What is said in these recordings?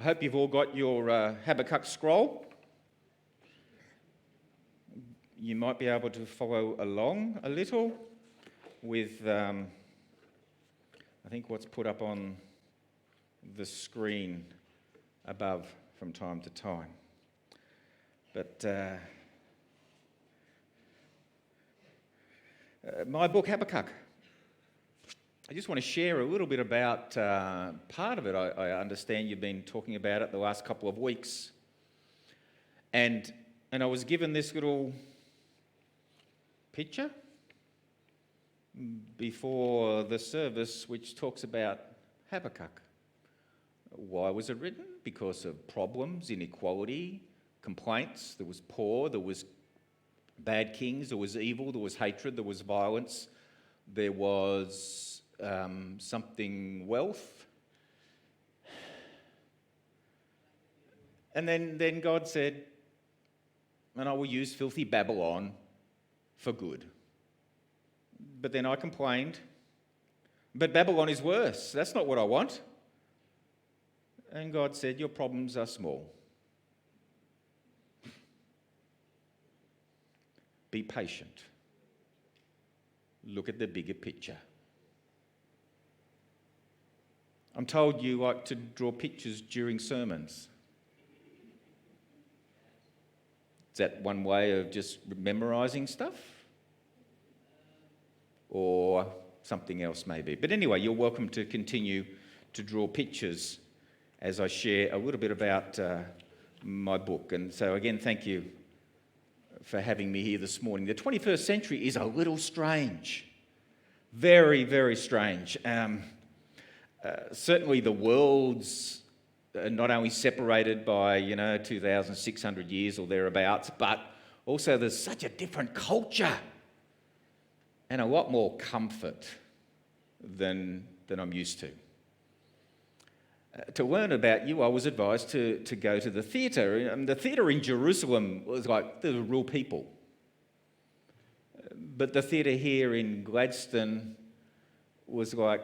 I hope you've all got your Habakkuk scroll. You might be able to follow along a little with, I think, what's put up on the screen above from time to time. But my book, Habakkuk. I just want to share a little bit about part of it. I understand you've been talking about it the last couple of weeks. And I was given this little picture before the service which talks about Habakkuk. Why was it written? Because of problems, inequality, complaints. There was poor, there was bad kings, there was evil, there was hatred, there was violence, there was something wealth. And then God said, and I will use filthy Babylon for good. But then I complained, but Babylon is worse. That's not what I want. And God said, your problems are small. Be patient. Look at the bigger picture. I'm told you like to draw pictures during sermons. Is that one way of just memorising stuff? Or something else maybe. But anyway, you're welcome to continue to draw pictures as I share a little bit about my book. And so again, thank you for having me here this morning. The 21st century is a little strange. Very, very strange. Certainly the world's not only separated by, 2,600 years or thereabouts, but also there's such a different culture and a lot more comfort than I'm used to. To learn about you, I was advised to go to the theatre. And the theatre in Jerusalem was like the real people. But the theatre here in Gladstone was like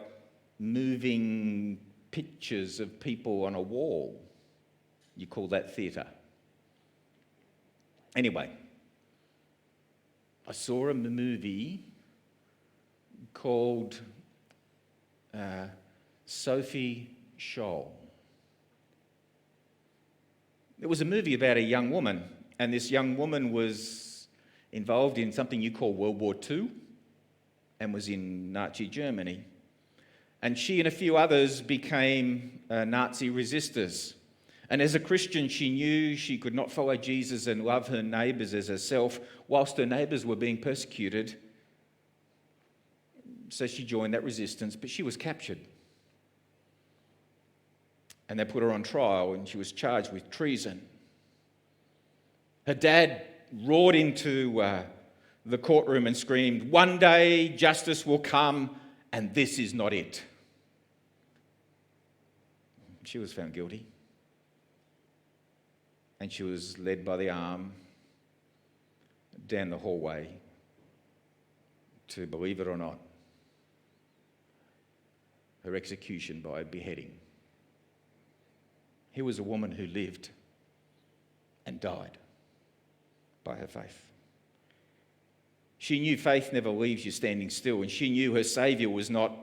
moving pictures of people on a wall. You call that theatre. Anyway, I saw a movie called Sophie Scholl. It was a movie about a young woman, and this young woman was involved in something you call World War II and was in Nazi Germany. And she and a few others became Nazi resistors. And as a Christian, she knew she could not follow Jesus and love her neighbours as herself whilst her neighbours were being persecuted. So she joined that resistance, but she was captured. And they put her on trial, and she was charged with treason. Her dad roared into the courtroom and screamed, "One day justice will come, and this is not it." She was found guilty. And she was led by the arm down the hallway to, believe it or not, her execution by beheading. Here was a woman who lived and died by her faith. She knew faith never leaves you standing still, and she knew her Saviour was not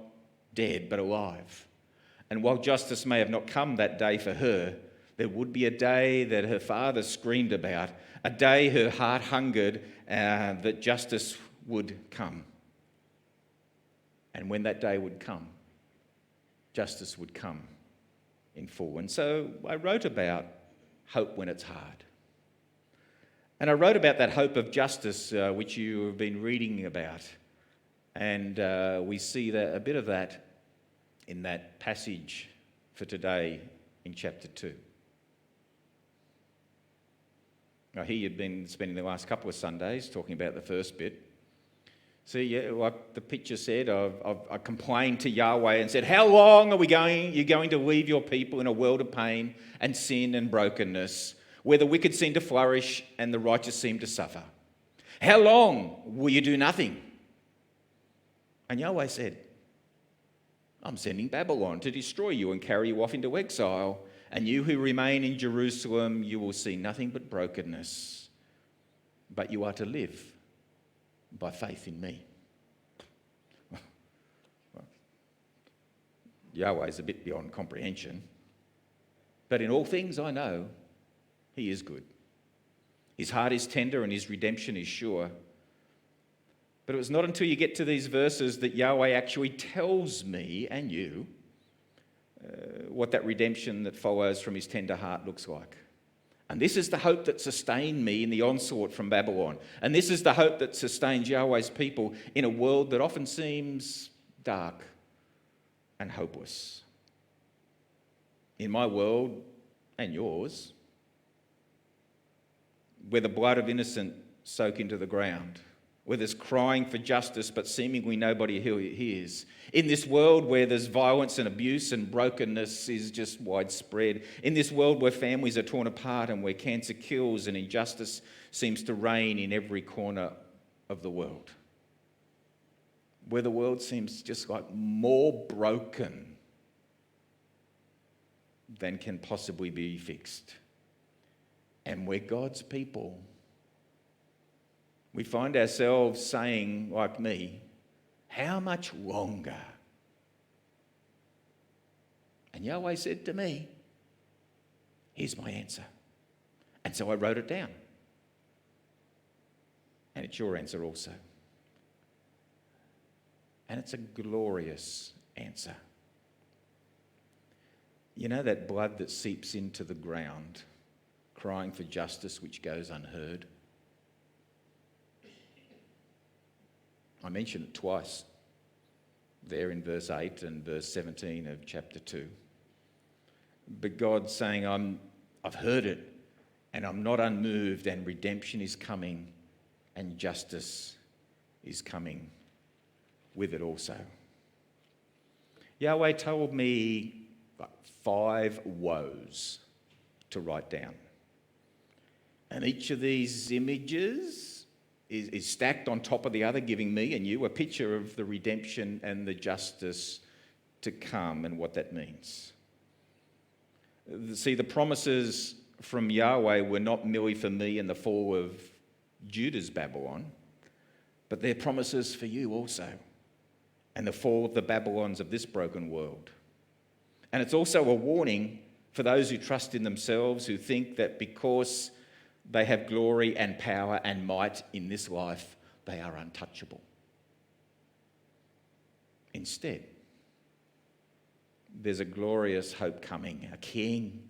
dead but alive. And while justice may have not come that day for her, there would be a day that her father screamed about, a day her heart hungered that justice would come. And when that day would come, justice would come in full. And so I wrote about hope when it's hard. And I wrote about that hope of justice, which you have been reading about. And we see a bit of that in that passage for today in chapter 2. Now, here you've been spending the last couple of Sundays talking about the first bit. See, yeah, like the picture said, I complained to Yahweh and said, how long are you going to leave your people in a world of pain and sin and brokenness, where the wicked seem to flourish and the righteous seem to suffer? How long will you do nothing? And Yahweh said, I'm sending Babylon to destroy you and carry you off into exile. And you who remain in Jerusalem, you will see nothing but brokenness. But you are to live by faith in me. Well, Yahweh is a bit beyond comprehension. But in all things I know he is good. His heart is tender and his redemption is sure. But it was not until you get to these verses that Yahweh actually tells me and you what that redemption that follows from his tender heart looks like. And this is the hope that sustained me in the onslaught from Babylon. And this is the hope that sustains Yahweh's people in a world that often seems dark and hopeless. In my world and yours, where the blood of innocent soak into the ground, where there's crying for justice but seemingly nobody hears. In this world where there's violence and abuse and brokenness is just widespread. In this world where families are torn apart and where cancer kills and injustice seems to reign in every corner of the world. Where the world seems just like more broken than can possibly be fixed. And where God's people, we find ourselves saying, like me, how much longer? And Yahweh said to me, here's my answer. And so I wrote it down. And it's your answer also. And it's a glorious answer. You know that blood that seeps into the ground, crying for justice which goes unheard? I mention it twice there in verse 8 and verse 17 of chapter 2. But God's saying, I've heard it and I'm not unmoved, and redemption is coming and justice is coming with it also. Yahweh told me 5 woes to write down. And each of these images is stacked on top of the other, giving me and you a picture of the redemption and the justice to come and what that means. See, the promises from Yahweh were not merely for me in the fall of Judah's Babylon, but they're promises for you also, and the fall of the Babylons of this broken world. And it's also a warning for those who trust in themselves, who think that because they have glory and power and might in this life, they are untouchable. Instead, there's a glorious hope coming, a king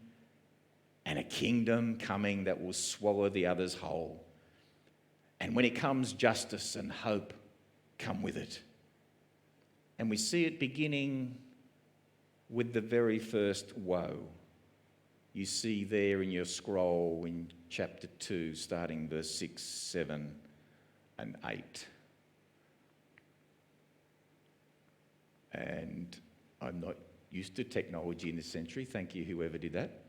and a kingdom coming that will swallow the others whole. And when it comes, justice and hope come with it. And we see it beginning with the very first woe. You see there in your scroll in chapter 2, starting verse 6, 7 and 8. And I'm not used to technology in this century. Thank you, whoever did that.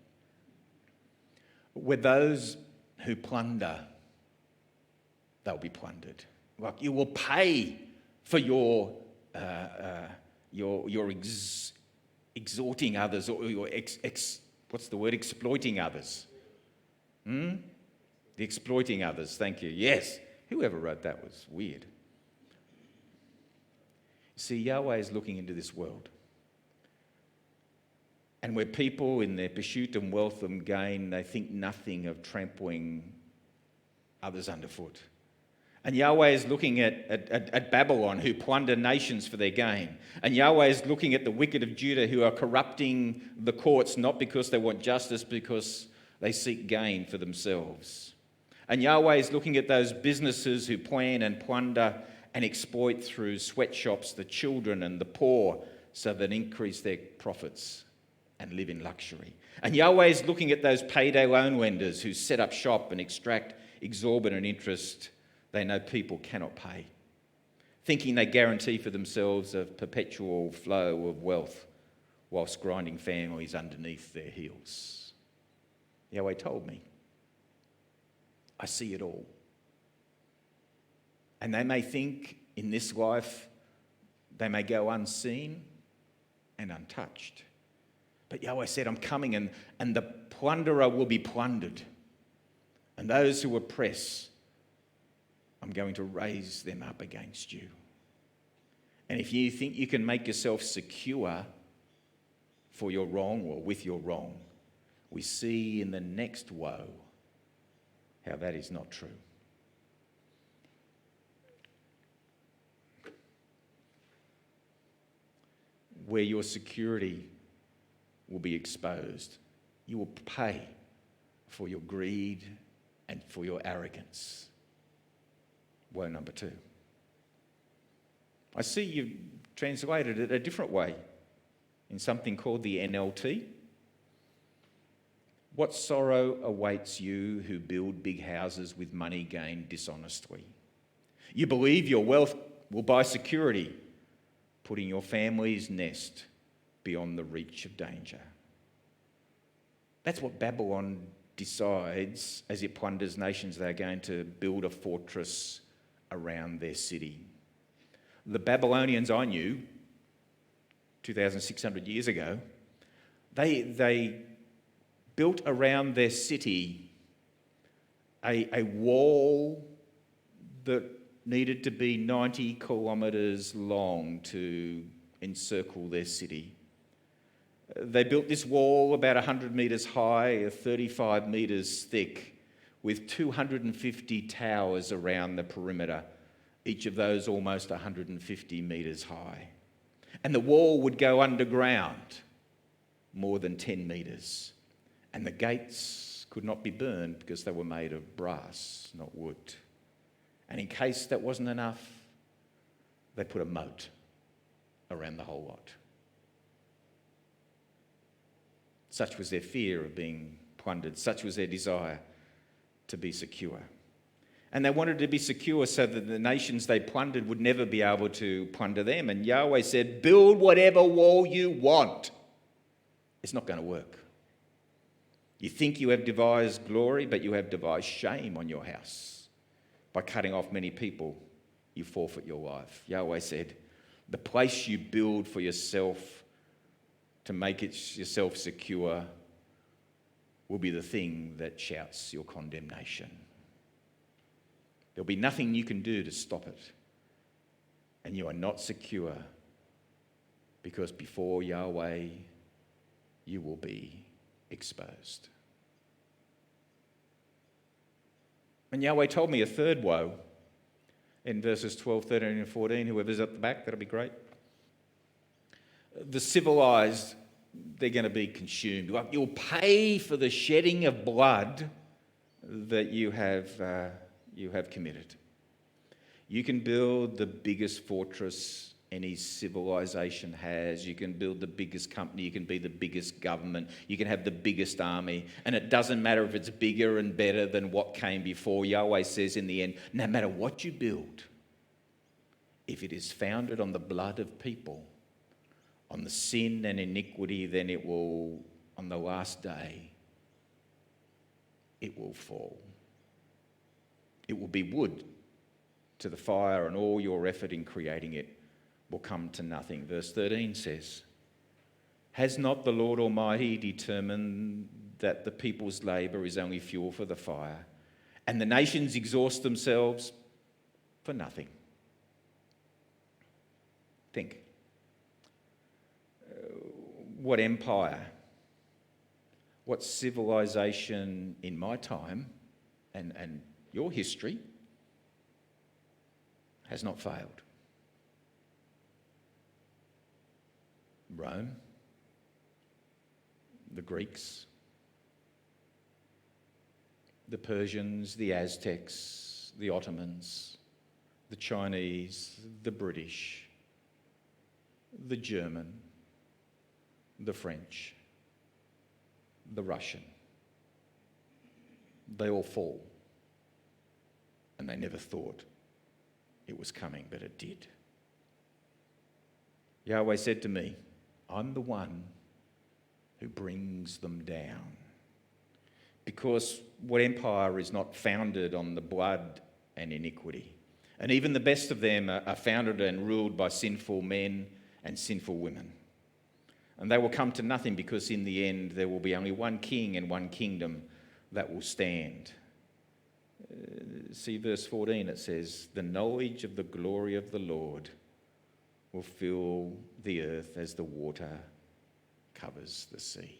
With those who plunder, they'll be plundered. Like you will pay for your exhorting others, or your exploiting others. The exploiting others, thank you. Yes, whoever wrote that was weird. See, Yahweh is looking into this world. And where people in their pursuit of wealth and gain, they think nothing of trampling others underfoot. And Yahweh is looking at Babylon, who plunder nations for their gain. And Yahweh is looking at the wicked of Judah, who are corrupting the courts, not because they want justice, because they seek gain for themselves. And Yahweh is looking at those businesses who plan and plunder and exploit through sweatshops the children and the poor, so that increase their profits and live in luxury. And Yahweh is looking at those payday loan lenders who set up shop and extract exorbitant interest they know people cannot pay, thinking they guarantee for themselves a perpetual flow of wealth whilst grinding families underneath their heels. Yahweh told me, I see it all. And they may think in this life they may go unseen and untouched. But Yahweh said, I'm coming, and the plunderer will be plundered. And those who oppress, I'm going to raise them up against you. And if you think you can make yourself secure for your wrong or with your wrong, we see in the next woe how that is not true. Where your security will be exposed, you will pay for your greed and for your arrogance. Woe number 2. I see you've translated it a different way in something called the NLT. What sorrow awaits you who build big houses with money gained dishonestly? You believe your wealth will buy security, putting your family's nest beyond the reach of danger. That's what Babylon decides as it plunders nations. They're going to build a fortress around their city. The Babylonians I knew 2,600 years ago, they built around their city a wall that needed to be 90 kilometres long to encircle their city. They built this wall about 100 metres high, 35 metres thick, with 250 towers around the perimeter, each of those almost 150 metres high. And the wall would go underground more than 10 metres. And the gates could not be burned because they were made of brass, not wood. And in case that wasn't enough, they put a moat around the whole lot. Such was their fear of being plundered. Such was their desire to be secure. And they wanted to be secure so that the nations they plundered would never be able to plunder them. And Yahweh said, build whatever wall you want. It's not going to work. You think you have devised glory, but you have devised shame on your house. By cutting off many people, you forfeit your life. Yahweh said, the place you build for yourself to make it yourself secure will be the thing that shouts your condemnation. There'll be nothing you can do to stop it. And you are not secure because before Yahweh you will be exposed. And Yahweh told me a third woe in verses 12, 13 and 14. Whoever's at the back, that'll be great. The civilized, they're going to be consumed. You'll pay for the shedding of blood that you have committed. You can build the biggest fortress any civilization has. You can build the biggest company. You can be the biggest government. You can have the biggest army. And it doesn't matter if it's bigger and better than what came before. Yahweh says in the end, no matter what you build, if it is founded on the blood of people, on the sin and iniquity, then it will, on the last day, it will fall. It will be wood to the fire, and all your effort in creating it will come to nothing. Verse 13 says, has not the Lord Almighty determined that the people's labour is only fuel for the fire, and the nations exhaust themselves for nothing? Think. What empire, what civilization in my time and your history has not failed? Rome, the Greeks, the Persians, the Aztecs, the Ottomans, the Chinese, the British, the German, the French, the Russian. They all fall. And they never thought it was coming, but it did. Yahweh said to me, I'm the one who brings them down. Because what empire is not founded on the blood and iniquity? And even the best of them are founded and ruled by sinful men and sinful women. And they will come to nothing, because in the end there will be only one king and one kingdom that will stand. See verse 14, it says, the knowledge of the glory of the Lord will fill the earth as the water covers the sea.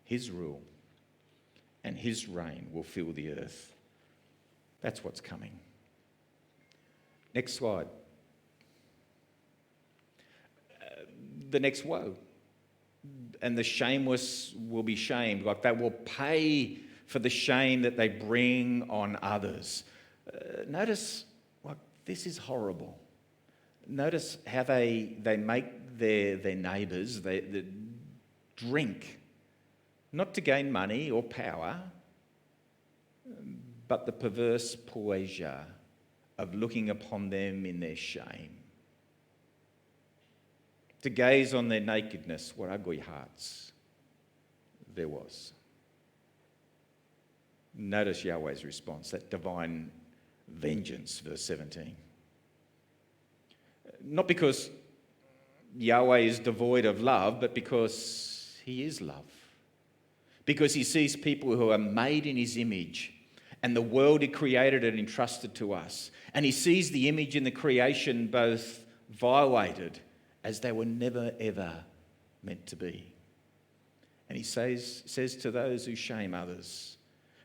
His rule and his reign will fill the earth. That's what's coming. Next slide. The next woe. And the shameless will be shamed. Like, they will pay for the shame that they bring on others. Notice, like, this is horrible. Notice how they make their neighbours they drink, not to gain money or power, but the perverse pleasure of looking upon them in their shame. To gaze on their nakedness, what ugly hearts there was. Notice Yahweh's response, that divine vengeance, verse 17. Not because Yahweh is devoid of love, but because he is love. Because he sees people who are made in his image and the world he created and entrusted to us. And he sees the image in the creation both violated as they were never, ever meant to be. And he says to those who shame others,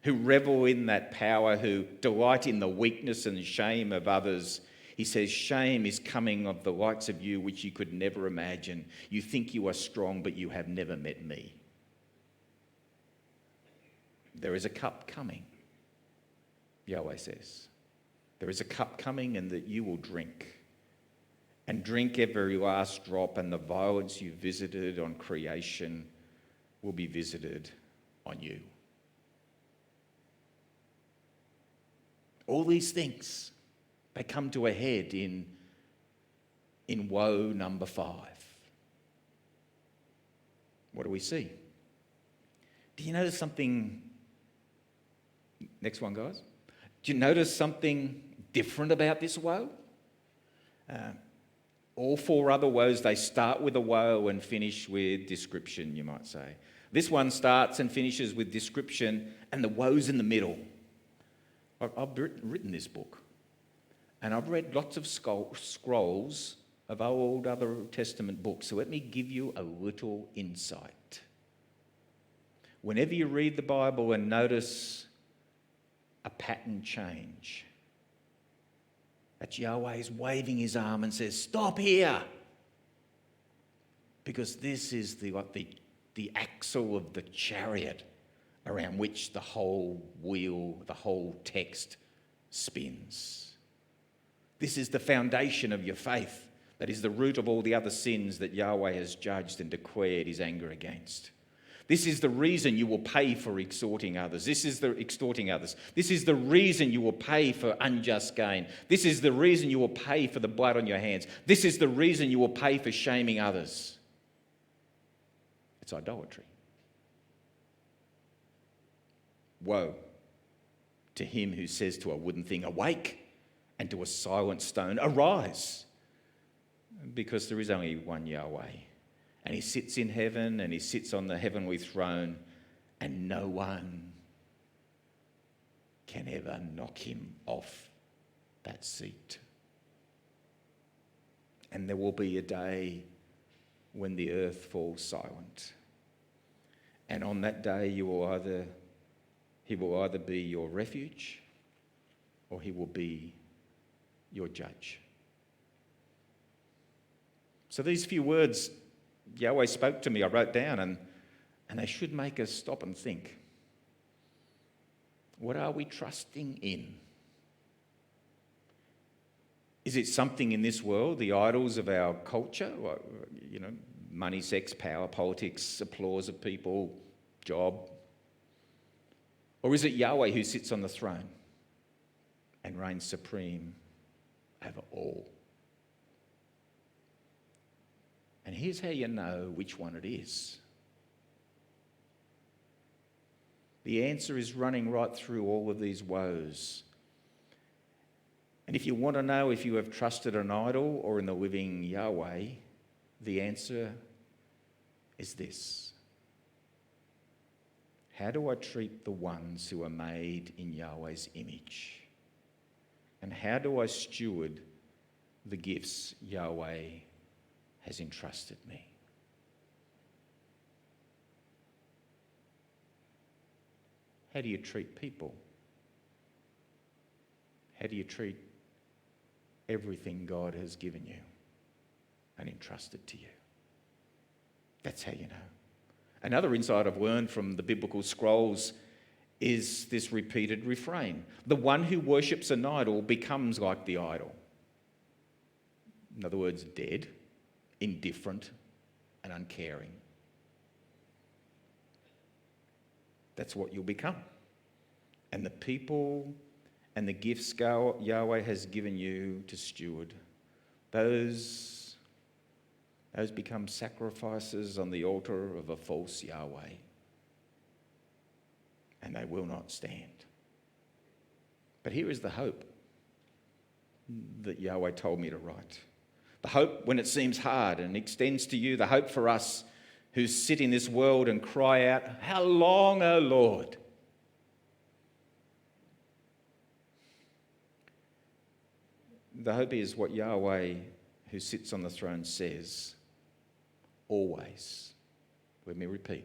who revel in that power, who delight in the weakness and shame of others, he says, shame is coming of the likes of you, which you could never imagine. You think you are strong, but you have never met me. There is a cup coming, Yahweh says. There is a cup coming, and that you will drink. And drink every last drop, and the violence you visited on creation will be visited on you. All these things, they come to a head in woe number 5. What do we see? Do you notice something? Next one, guys. Do you notice something different about this woe? All 4 other woes, they start with a woe and finish with description, you might say. This one starts and finishes with description, and the woe's in the middle. I've written this book, and I've read lots of scrolls of old other Testament books, so let me give you a little insight. Whenever you read the Bible and notice a pattern change, that's Yahweh is waving his arm and says, stop here. Because this is the axle of the chariot around which the whole wheel, the whole text spins. This is the foundation of your faith. That is the root of all the other sins that Yahweh has judged and declared his anger against. This is the reason you will pay for extorting others. This is the reason you will pay for unjust gain. This is the reason you will pay for the blood on your hands. This is the reason you will pay for shaming others. It's idolatry. Woe to him who says to a wooden thing, awake, and to a silent stone, arise. Because there is only one Yahweh. And he sits in heaven, and he sits on the heavenly throne, and no one can ever knock him off that seat. And there will be a day when the earth falls silent. And on that day he will either be your refuge, or he will be your judge. So these few words Yahweh spoke to me, I wrote down, and they should make us stop and think. What are we trusting in? Is it something in this world, the idols of our culture, like, money, sex, power, politics, applause of people, job? Or is it Yahweh who sits on the throne and reigns supreme over all? And here's how you know which one it is. The answer is running right through all of these woes. And if you want to know if you have trusted an idol or in the living Yahweh, the answer is this. How do I treat the ones who are made in Yahweh's image? And how do I steward the gifts Yahweh has entrusted me? How do you treat people? How do you treat everything God has given you and entrusted to you? That's how you know. Another insight I've learned from the biblical scrolls is this repeated refrain. The one who worships an idol becomes like the idol. In other words, dead, indifferent, and uncaring. That's what you'll become. And the people and the gifts Yahweh has given you to steward, those become sacrifices on the altar of a false Yahweh. And they will not stand. But here is the hope that Yahweh told me to write. The hope when it seems hard, and extends to you the hope for us who sit in this world and cry out, "How long, O Lord?" The hope is what Yahweh, who sits on the throne, says. Always, let me repeat,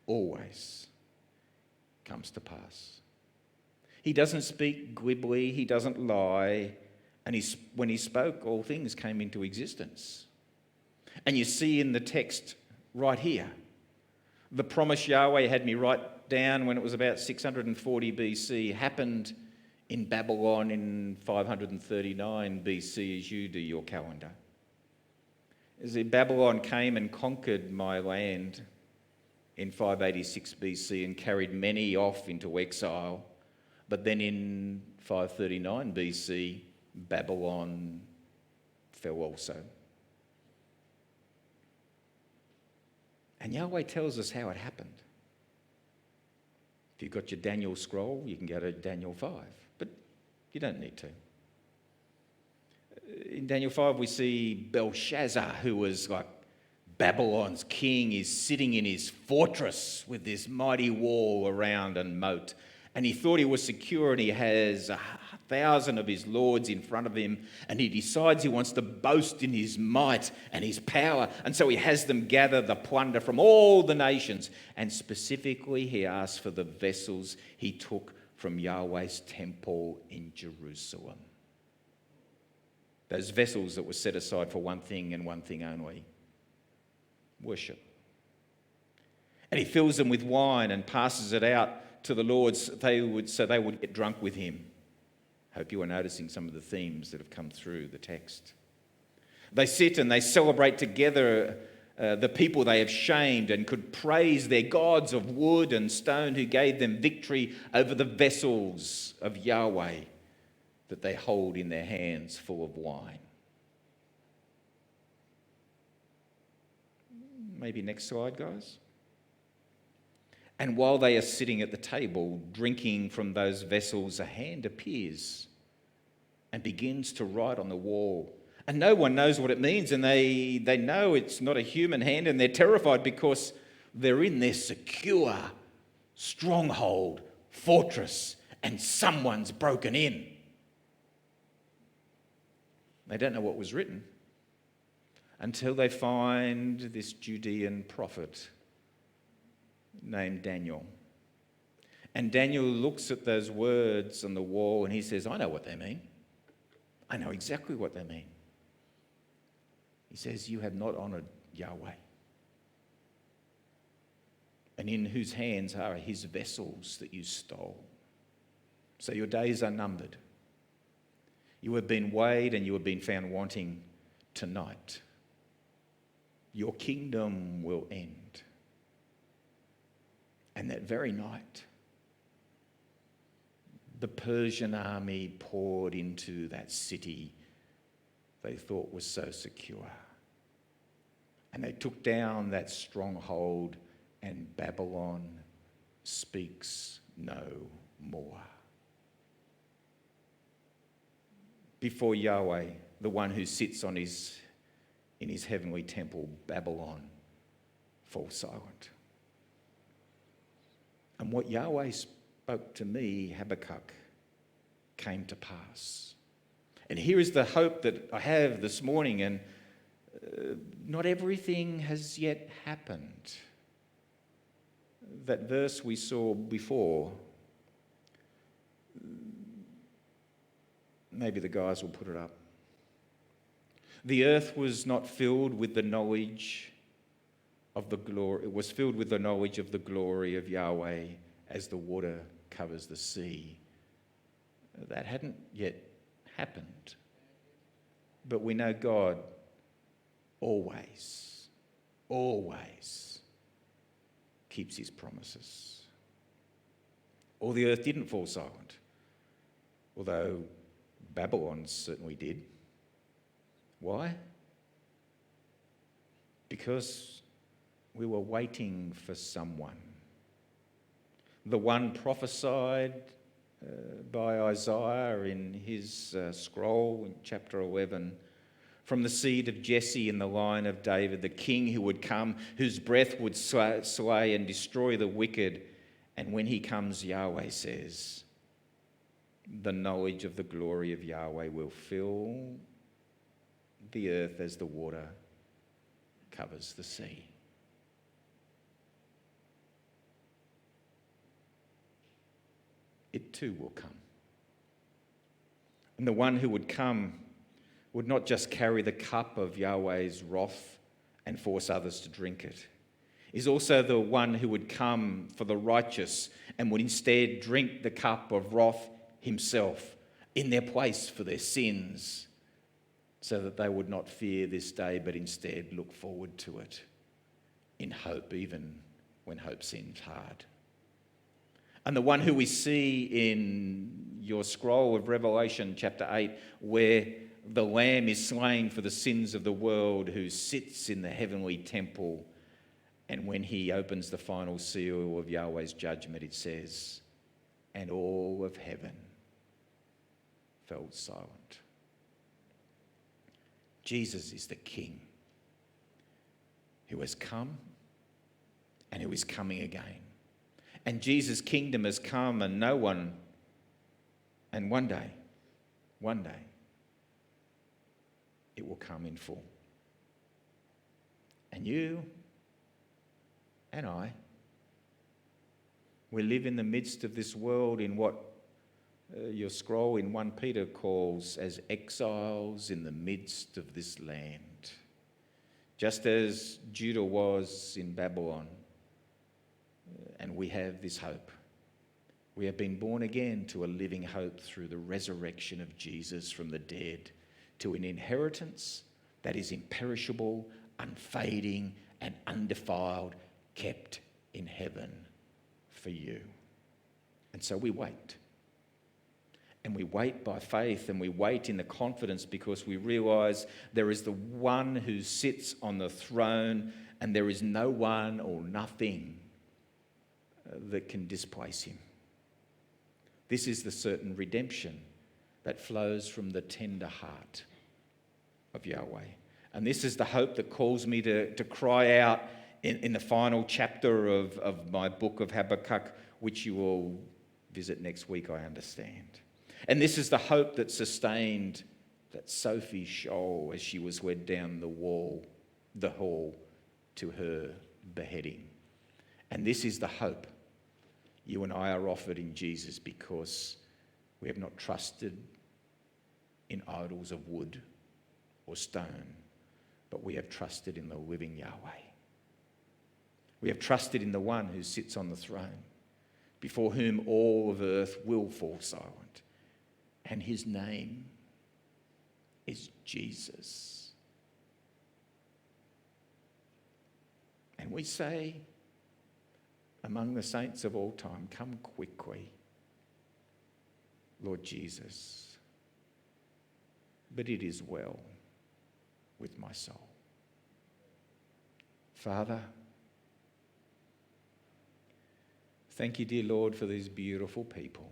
always comes to pass. He doesn't speak glibly, he doesn't lie, and when he spoke, all things came into existence. And you see in the text right here, the promise Yahweh had me write down when it was about 640 BC happened in Babylon in 539 BC as you do your calendar. As Babylon came and conquered my land in 586 BC and carried many off into exile. But then in 539 BC, Babylon fell also. And Yahweh tells us how it happened. If you've got your Daniel scroll, you can go to Daniel 5, but you don't need to. In Daniel 5, we see Belshazzar, who was like Babylon's king, is sitting in his fortress with this mighty wall around and moat. And he thought he was secure, and he has 1,000 of his lords in front of him, and he decides he wants to boast in his might and his power. And so he has them gather the plunder from all the nations. And specifically, he asks for the vessels he took from Yahweh's temple in Jerusalem. Those vessels that were set aside for one thing and one thing only: worship. And he fills them with wine and passes it out to the lords so they would get drunk with him. Hope you are noticing some of the themes that have come through the text. They sit and they celebrate together the people they have shamed, and could praise their gods of wood and stone who gave them victory over the vessels of Yahweh that they hold in their hands full of wine. Maybe next slide, guys. And while they are sitting at the table drinking from those vessels, a hand appears and begins to write on the wall. And no one knows what it means, and they know it's not a human hand, and they're terrified because they're in their secure stronghold, fortress, and someone's broken in. They don't know what was written until they find this Judean prophet named Daniel. And Daniel looks at those words on the wall and he says, "I know what they mean. I know exactly what they mean." He says, "You have not honoured Yahweh, and in whose hands are his vessels that you stole. So your days are numbered. You have been weighed and you have been found wanting tonight. Your kingdom will end." And that very night, the Persian army poured into that city they thought was so secure. And they took down that stronghold, and Babylon speaks no more. before Yahweh, the one who sits in his heavenly temple, Babylon, falls silent. And what Yahweh spoke to me, Habakkuk, came to pass. And here is the hope that I have this morning, and not everything has yet happened. That verse we saw before, maybe the guys will put it up. The earth was not filled with the knowledge of the glory. It was filled with the knowledge of the glory of Yahweh as the water covers the sea. That hadn't yet happened. But we know God always keeps his promises. All the earth didn't fall silent, although Babylon certainly did. Why? Because we were waiting for someone. The one prophesied by Isaiah in his scroll in chapter 11, from the seed of Jesse in the line of David, the king who would come, whose breath would slay and destroy the wicked. And when he comes, Yahweh says, the knowledge of the glory of Yahweh will fill the earth as the water covers the sea. It too will come. And the one who would come would not just carry the cup of Yahweh's wrath and force others to drink it. Is also the one who would come for the righteous and would instead drink the cup of wrath himself in their place for their sins, so that they would not fear this day but instead look forward to it in hope, even when hope seems hard. And the one who we see in your scroll of Revelation chapter 8, where the Lamb is slain for the sins of the world, who sits in the heavenly temple, and when he opens the final seal of Yahweh's judgment, it says, and all of heaven fell silent. Jesus is the King who has come and who is coming again. And Jesus' kingdom has come, and one day, it will come in full. And you and I, we live in the midst of this world in what your scroll in 1 Peter calls as exiles in the midst of this land. Just as Judah was in Babylon. And we have this hope. We have been born again to a living hope through the resurrection of Jesus from the dead, to an inheritance that is imperishable, unfading, and undefiled, kept in heaven for you. And so we wait. And we wait by faith, and we wait in the confidence because we realise there is the one who sits on the throne, and there is no one or nothing that can displace him. This is the certain redemption that flows from the tender heart of Yahweh. And this is the hope that calls me to cry out in the final chapter of my book of Habakkuk, which you will visit next week, I understand. And this is the hope that sustained that Sophie Scholl as she was led down the hall to her beheading. And this is the hope you and I are offered in Jesus, because we have not trusted in idols of wood or stone, but we have trusted in the living Yahweh. We have trusted in the one who sits on the throne, before whom all of earth will fall silent. And his name is Jesus. And we say, among the saints of all time, come quickly, Lord Jesus. But it is well with my soul. Father, thank you, dear Lord, for these beautiful people